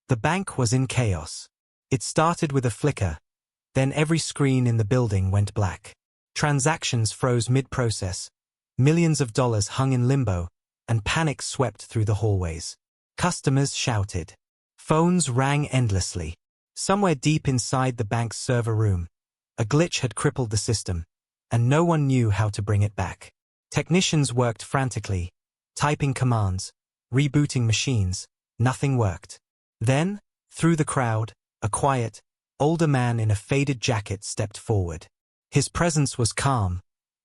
The bank was in chaos. It started with a flicker, then every screen in the building went black. Transactions froze mid-process, millions of dollars hung in limbo, and panic swept through the hallways. Customers shouted. Phones rang endlessly. Somewhere deep inside the bank's server room, a glitch had crippled the system, and no one knew how to bring it back. Technicians worked frantically, typing commands, rebooting machines. Nothing worked. Then, through the crowd, a quiet, older man in a faded jacket stepped forward. His presence was calm,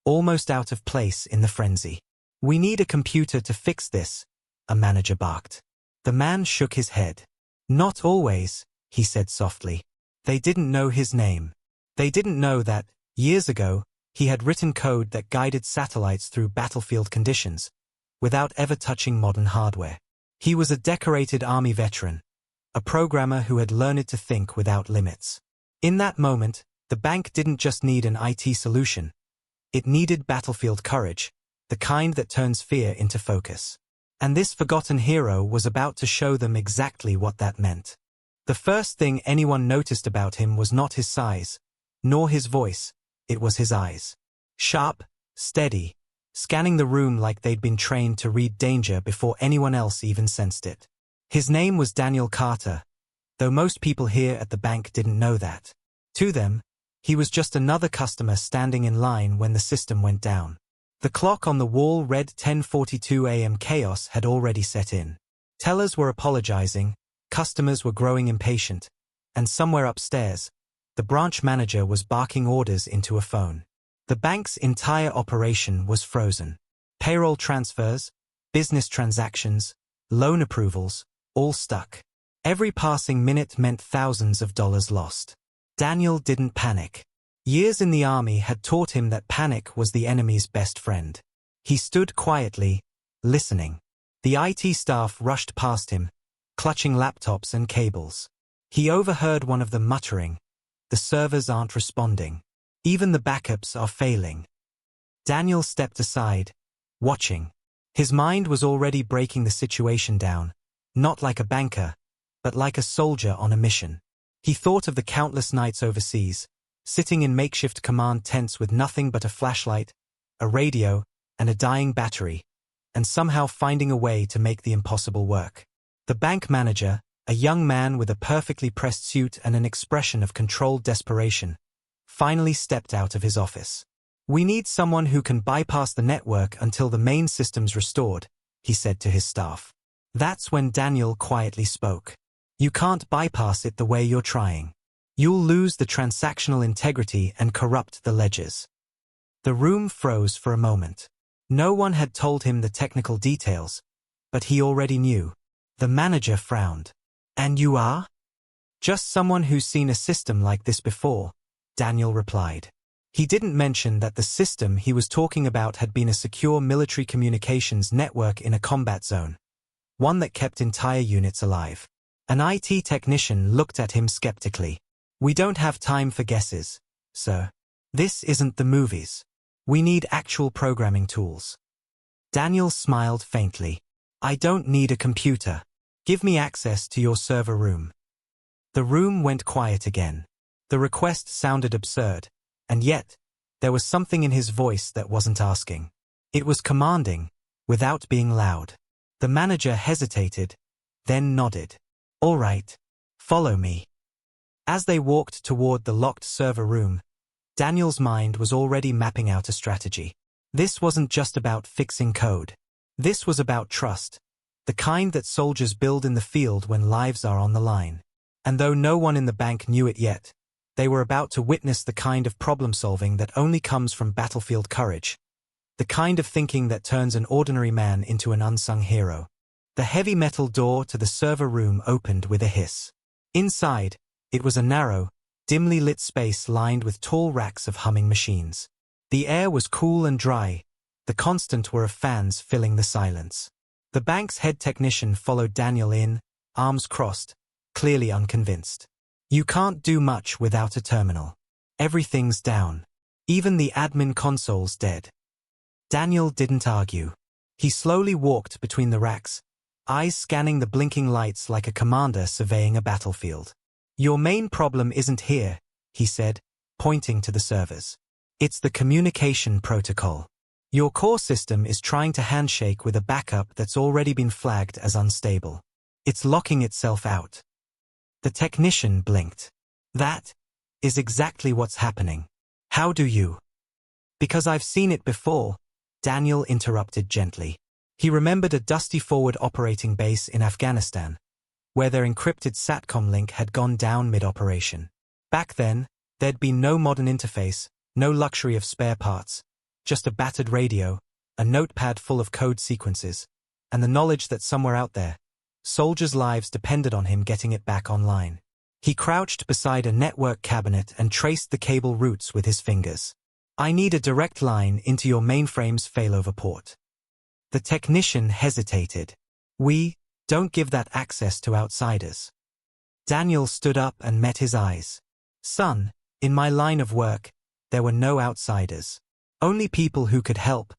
almost out of place in the frenzy. "We need a computer to fix this," a manager barked. The man shook his head. "Not always," he said softly. They didn't know his name. They didn't know that, years ago, he had written code that guided satellites through battlefield conditions, without ever touching modern hardware. He was a decorated army veteran, a programmer who had learned to think without limits. In that moment, the bank didn't just need an IT solution. It needed battlefield courage, the kind that turns fear into focus. And this forgotten hero was about to show them exactly what that meant. The first thing anyone noticed about him was not his size, nor his voice, it was his eyes. Sharp, steady, scanning the room like they'd been trained to read danger before anyone else even sensed it. His name was Daniel Carter, though most people here at the bank didn't know that. To them, he was just another customer standing in line when the system went down. The clock on the wall read 10:42 a.m. Chaos had already set in. Tellers were apologizing, customers were growing impatient, and somewhere upstairs, the branch manager was barking orders into a phone. The bank's entire operation was frozen. Payroll transfers, business transactions, loan approvals, all stuck. Every passing minute meant thousands of dollars lost. Daniel didn't panic. Years in the army had taught him that panic was the enemy's best friend. He stood quietly, listening. The IT staff rushed past him, clutching laptops and cables. He overheard one of them muttering, "The servers aren't responding. Even the backups are failing." Daniel stepped aside, watching. His mind was already breaking the situation down, not like a banker, but like a soldier on a mission. He thought of the countless nights overseas, sitting in makeshift command tents with nothing but a flashlight, a radio, and a dying battery, and somehow finding a way to make the impossible work. The bank manager, a young man with a perfectly pressed suit and an expression of controlled desperation, finally stepped out of his office. "We need someone who can bypass the network until the main system's restored," he said to his staff. That's when Daniel quietly spoke. "You can't bypass it the way you're trying. You'll lose the transactional integrity and corrupt the ledgers." The room froze for a moment. No one had told him the technical details, but he already knew. The manager frowned. "And you are?" "Just someone who's seen a system like this before," Daniel replied. He didn't mention that the system he was talking about had been a secure military communications network in a combat zone, one that kept entire units alive. An IT technician looked at him skeptically. "We don't have time for guesses, sir. This isn't the movies. We need actual programming tools." Daniel smiled faintly. "I don't need a computer. Give me access to your server room." The room went quiet again. The request sounded absurd, and yet, there was something in his voice that wasn't asking. It was commanding, without being loud. The manager hesitated, then nodded. "All right, follow me." As they walked toward the locked server room, Daniel's mind was already mapping out a strategy. This wasn't just about fixing code. This was about trust, the kind that soldiers build in the field when lives are on the line. And though no one in the bank knew it yet, they were about to witness the kind of problem-solving that only comes from battlefield courage, the kind of thinking that turns an ordinary man into an unsung hero. The heavy metal door to the server room opened with a hiss. Inside, it was a narrow, dimly lit space lined with tall racks of humming machines. The air was cool and dry, the constant whir of fans filling the silence. The bank's head technician followed Daniel in, arms crossed, clearly unconvinced. "You can't do much without a terminal. Everything's down. Even the admin console's dead." Daniel didn't argue. He slowly walked between the racks, eyes scanning the blinking lights like a commander surveying a battlefield. "Your main problem isn't here," he said, pointing to the servers. "It's the communication protocol. Your core system is trying to handshake with a backup that's already been flagged as unstable. It's locking itself out." The technician blinked. "That is exactly what's happening. How do you?" "Because I've seen it before," Daniel interrupted gently. He remembered a dusty forward operating base in Afghanistan, where their encrypted SATCOM link had gone down mid-operation. Back then, there'd been no modern interface, no luxury of spare parts, just a battered radio, a notepad full of code sequences, and the knowledge that somewhere out there, soldiers' lives depended on him getting it back online. He crouched beside a network cabinet and traced the cable routes with his fingers. "I need a direct line into your mainframe's failover port." The technician hesitated. "We don't give that access to outsiders." Daniel stood up and met his eyes. "Son, in my line of work, there were no outsiders. Only people who could help,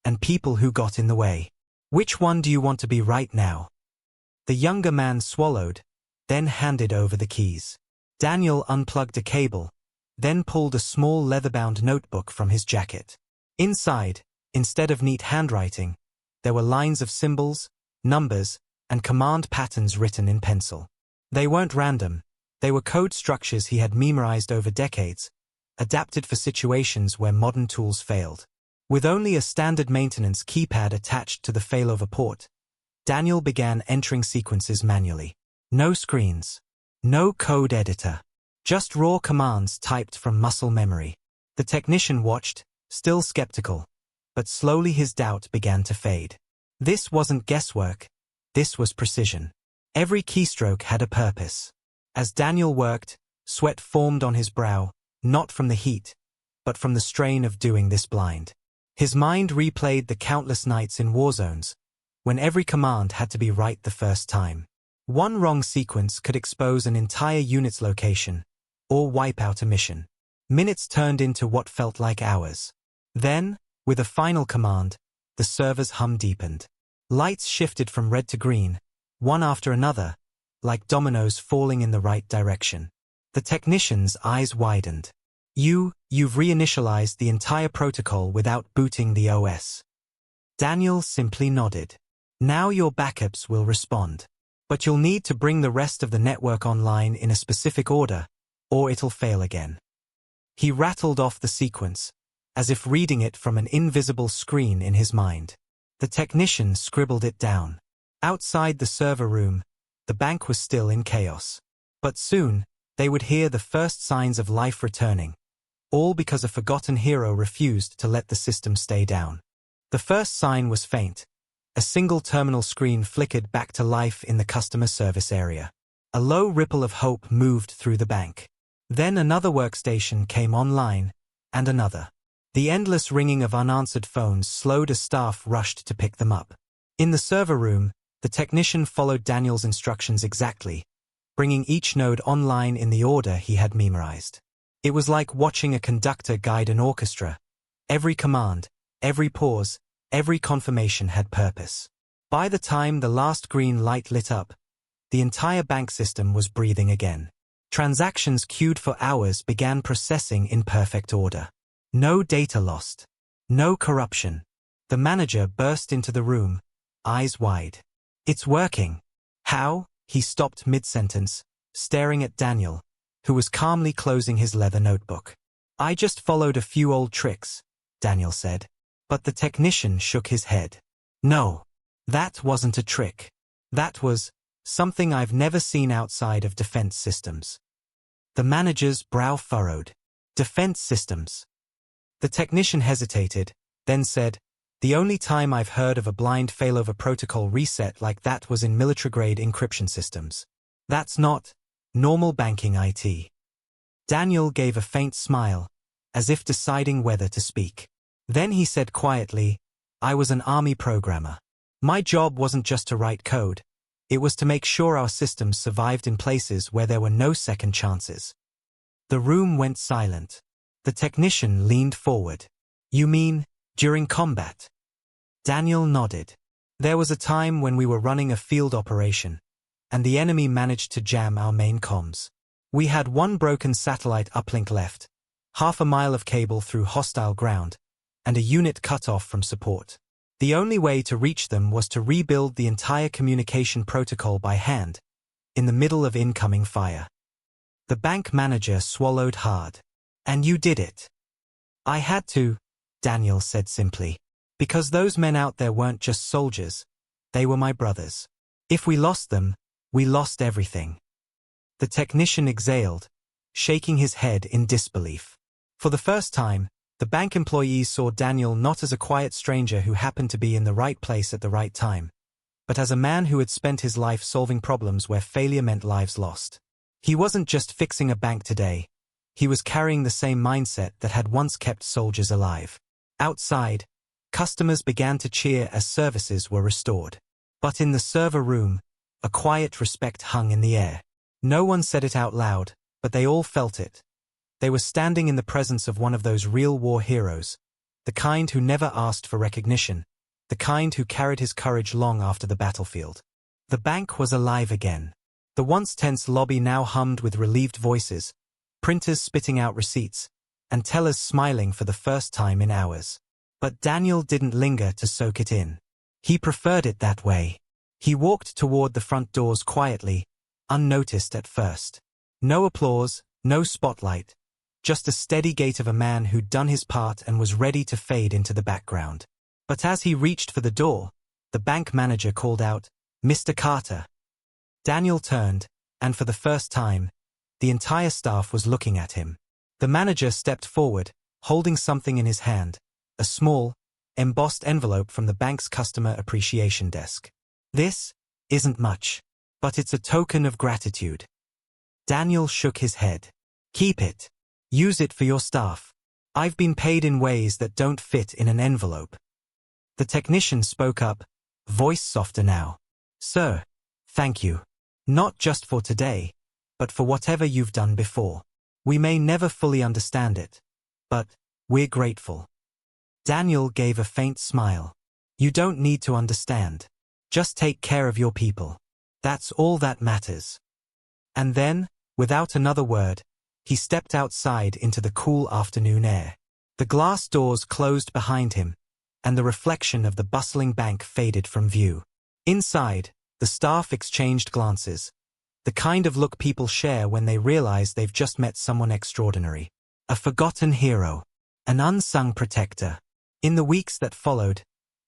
and people who got in the way. Which one do you want to be right now?" The younger man swallowed, then handed over the keys. Daniel unplugged a cable, then pulled a small leather-bound notebook from his jacket. Inside, instead of neat handwriting, there were lines of symbols, numbers, and command patterns written in pencil. They weren't random. They were code structures he had memorized over decades, adapted for situations where modern tools failed. With only a standard maintenance keypad attached to the failover port, Daniel began entering sequences manually. No screens. No code editor. Just raw commands typed from muscle memory. The technician watched, still skeptical, but slowly his doubt began to fade. This wasn't guesswork. This was precision. Every keystroke had a purpose. As Daniel worked, sweat formed on his brow, not from the heat, but from the strain of doing this blind. His mind replayed the countless nights in war zones, when every command had to be right the first time. One wrong sequence could expose an entire unit's location, or wipe out a mission. Minutes turned into what felt like hours. Then, with a final command, the server's hum deepened. Lights shifted from red to green, one after another, like dominoes falling in the right direction. The technician's eyes widened. You've reinitialized the entire protocol without booting the OS." Daniel simply nodded. "Now your backups will respond. But you'll need to bring the rest of the network online in a specific order, or it'll fail again." He rattled off the sequence, as if reading it from an invisible screen in his mind. The technician scribbled it down. Outside the server room, the bank was still in chaos. But soon, they would hear the first signs of life returning, all because a forgotten hero refused to let the system stay down. The first sign was faint. A single terminal screen flickered back to life in the customer service area. A low ripple of hope moved through the bank. Then another workstation came online, and another. The endless ringing of unanswered phones slowed as staff rushed to pick them up. In the server room, the technician followed Daniel's instructions exactly, bringing each node online in the order he had memorized. It was like watching a conductor guide an orchestra. Every command, every pause, every confirmation had purpose. By the time the last green light lit up, the entire bank system was breathing again. Transactions queued for hours began processing in perfect order. No data lost. No corruption. The manager burst into the room, eyes wide. "It's working." "How?" He stopped mid-sentence, staring at Daniel, who was calmly closing his leather notebook. "I just followed a few old tricks," Daniel said. But the technician shook his head. "No, that wasn't a trick. That was something I've never seen outside of defense systems." The manager's brow furrowed. "Defense systems?" The technician hesitated, then said, "The only time I've heard of a blind failover protocol reset like that was in military-grade encryption systems. That's not normal banking IT." Daniel gave a faint smile, as if deciding whether to speak. Then he said quietly, "I was an army programmer. My job wasn't just to write code. It was to make sure our systems survived in places where there were no second chances." The room went silent. The technician leaned forward. "You mean, during combat?" Daniel nodded. There was a time when we were running a field operation, and the enemy managed to jam our main comms. We had one broken satellite uplink left, half a mile of cable through hostile ground, and a unit cut off from support. The only way to reach them was to rebuild the entire communication protocol by hand, in the middle of incoming fire. The bank manager swallowed hard. And you did it. I had to, Daniel said simply. Because those men out there weren't just soldiers, they were my brothers. If we lost them, we lost everything. The technician exhaled, shaking his head in disbelief. For the first time, the bank employees saw Daniel not as a quiet stranger who happened to be in the right place at the right time, but as a man who had spent his life solving problems where failure meant lives lost. He wasn't just fixing a bank today, he was carrying the same mindset that had once kept soldiers alive. Outside, customers began to cheer as services were restored. But in the server room, a quiet respect hung in the air. No one said it out loud, but they all felt it. They were standing in the presence of one of those real war heroes, the kind who never asked for recognition, the kind who carried his courage long after the battlefield. The bank was alive again. The once tense lobby now hummed with relieved voices, printers spitting out receipts, and tellers smiling for the first time in hours. But Daniel didn't linger to soak it in. He preferred it that way. He walked toward the front doors quietly, unnoticed at first. No applause, no spotlight, just a steady gait of a man who'd done his part and was ready to fade into the background. But as he reached for the door, the bank manager called out, "Mr. Carter." Daniel turned, and for the first time, the entire staff was looking at him. The manager stepped forward, holding something in his hand, a small, embossed envelope from the bank's customer appreciation desk. "This isn't much, but it's a token of gratitude." Daniel shook his head. "Keep it. Use it for your staff. I've been paid in ways that don't fit in an envelope." The technician spoke up, voice softer now. "Sir, thank you. Not just for today, but for whatever you've done before. We may never fully understand it, but we're grateful." Daniel gave a faint smile. "You don't need to understand. Just take care of your people. That's all that matters." And then, without another word, he stepped outside into the cool afternoon air. The glass doors closed behind him, and the reflection of the bustling bank faded from view. Inside, the staff exchanged glances, the kind of look people share when they realize they've just met someone extraordinary. A forgotten hero, an unsung protector. In the weeks that followed,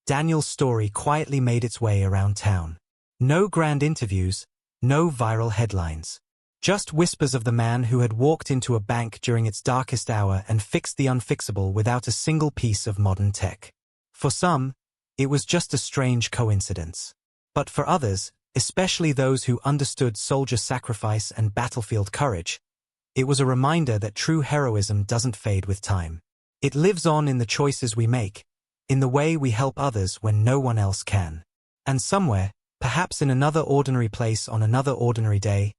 Daniel's story quietly made its way around town. No grand interviews, no viral headlines. Just whispers of the man who had walked into a bank during its darkest hour and fixed the unfixable without a single piece of modern tech. For some, it was just a strange coincidence. But for others, especially those who understood soldier sacrifice and battlefield courage, it was a reminder that true heroism doesn't fade with time. It lives on in the choices we make, in the way we help others when no one else can. And somewhere, perhaps in another ordinary place on another ordinary day,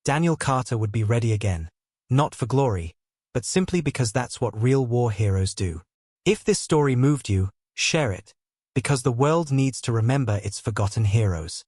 Daniel Carter would be ready again, not for glory, but simply because that's what real war heroes do. If this story moved you, share it, because the world needs to remember its forgotten heroes.